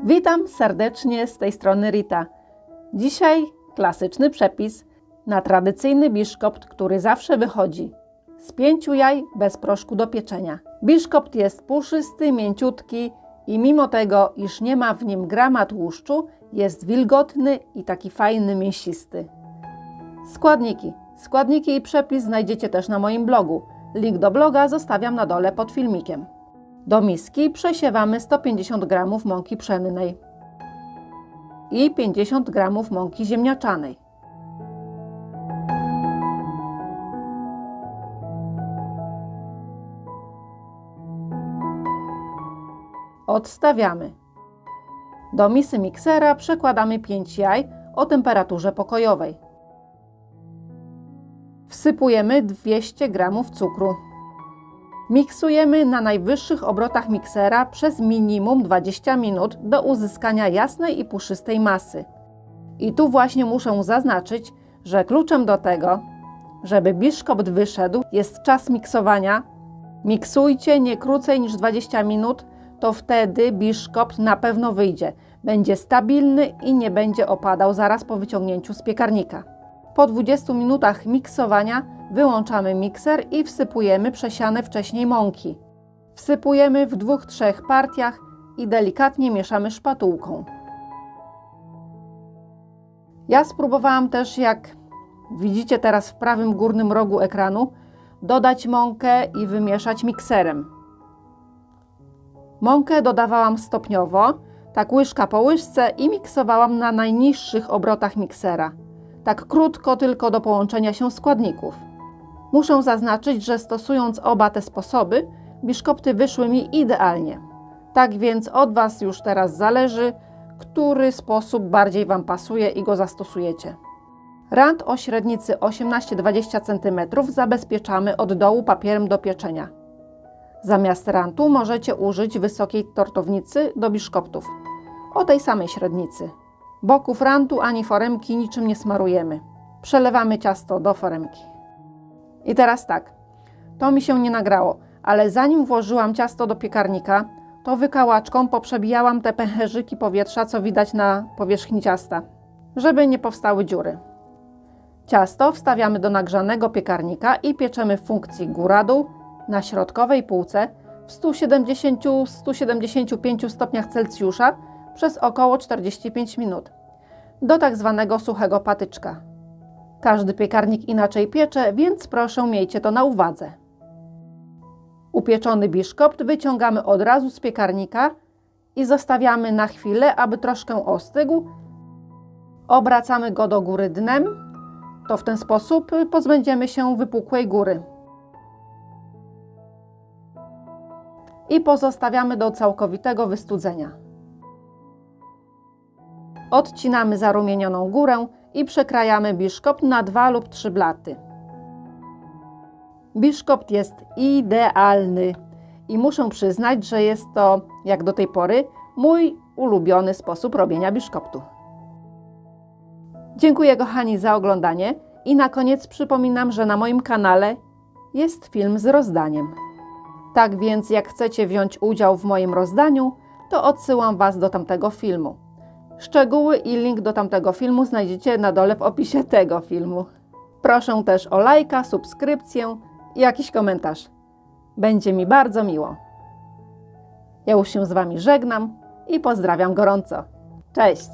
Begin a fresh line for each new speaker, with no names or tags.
Witam serdecznie z tej strony Rita. Dzisiaj klasyczny przepis na tradycyjny biszkopt, który zawsze wychodzi z 5 jaj bez proszku do pieczenia. Biszkopt jest puszysty, mięciutki i mimo tego, iż nie ma w nim grama tłuszczu, jest wilgotny i taki fajny, mięsisty. Składniki i przepis znajdziecie też na moim blogu. Link do bloga zostawiam na dole pod filmikiem. Do miski przesiewamy 150 g mąki pszennej i 50 g mąki ziemniaczanej. Odstawiamy. Do misy miksera przekładamy 5 jaj o temperaturze pokojowej. Wsypujemy 200 g cukru. Miksujemy na najwyższych obrotach miksera przez minimum 20 minut do uzyskania jasnej i puszystej masy. I tu właśnie muszę zaznaczyć, że kluczem do tego, żeby biszkopt wyszedł, jest czas miksowania. Miksujcie nie krócej niż 20 minut, to wtedy biszkopt na pewno wyjdzie. Będzie stabilny i nie będzie opadał zaraz po wyciągnięciu z piekarnika. Po 20 minutach miksowania wyłączamy mikser i wsypujemy przesiane wcześniej mąki. Wsypujemy w 2-3 partiach i delikatnie mieszamy szpatułką. Ja spróbowałam też, jak widzicie teraz w prawym górnym rogu ekranu, dodać mąkę i wymieszać mikserem. Mąkę dodawałam stopniowo, tak łyżka po łyżce i miksowałam na najniższych obrotach miksera. Tak krótko tylko do połączenia się składników. Muszę zaznaczyć, że stosując oba te sposoby, biszkopty wyszły mi idealnie. Tak więc od Was już teraz zależy, który sposób bardziej Wam pasuje i go zastosujecie. Rant o średnicy 18-20 cm zabezpieczamy od dołu papierem do pieczenia. Zamiast rantu możecie użyć wysokiej tortownicy do biszkoptów o tej samej średnicy. Boków rantu ani foremki niczym nie smarujemy. Przelewamy ciasto do foremki. I teraz tak, to mi się nie nagrało, ale zanim włożyłam ciasto do piekarnika, to wykałaczką poprzebijałam te pęcherzyki powietrza, co widać na powierzchni ciasta, żeby nie powstały dziury. Ciasto wstawiamy do nagrzanego piekarnika i pieczemy w funkcji góra-dół na środkowej półce w 170-175 stopniach Celsjusza przez około 45 minut, do tak zwanego suchego patyczka. Każdy piekarnik inaczej piecze, więc proszę miejcie to na uwadze. Upieczony biszkopt wyciągamy od razu z piekarnika i zostawiamy na chwilę, aby troszkę ostygł. Obracamy go do góry dnem, to w ten sposób pozbędziemy się wypukłej góry. I pozostawiamy do całkowitego wystudzenia. Odcinamy zarumienioną górę i przekrajamy biszkopt na 2 lub 3 blaty. Biszkopt jest idealny i muszę przyznać, że jest to, jak do tej pory, mój ulubiony sposób robienia biszkoptu. Dziękuję kochani za oglądanie i na koniec przypominam, że na moim kanale jest film z rozdaniem. Tak więc jak chcecie wziąć udział w moim rozdaniu, to odsyłam Was do tamtego filmu. Szczegóły i link do tamtego filmu znajdziecie na dole w opisie tego filmu. Proszę też o lajka, subskrypcję i jakiś komentarz. Będzie mi bardzo miło. Ja już się z Wami żegnam i pozdrawiam gorąco. Cześć!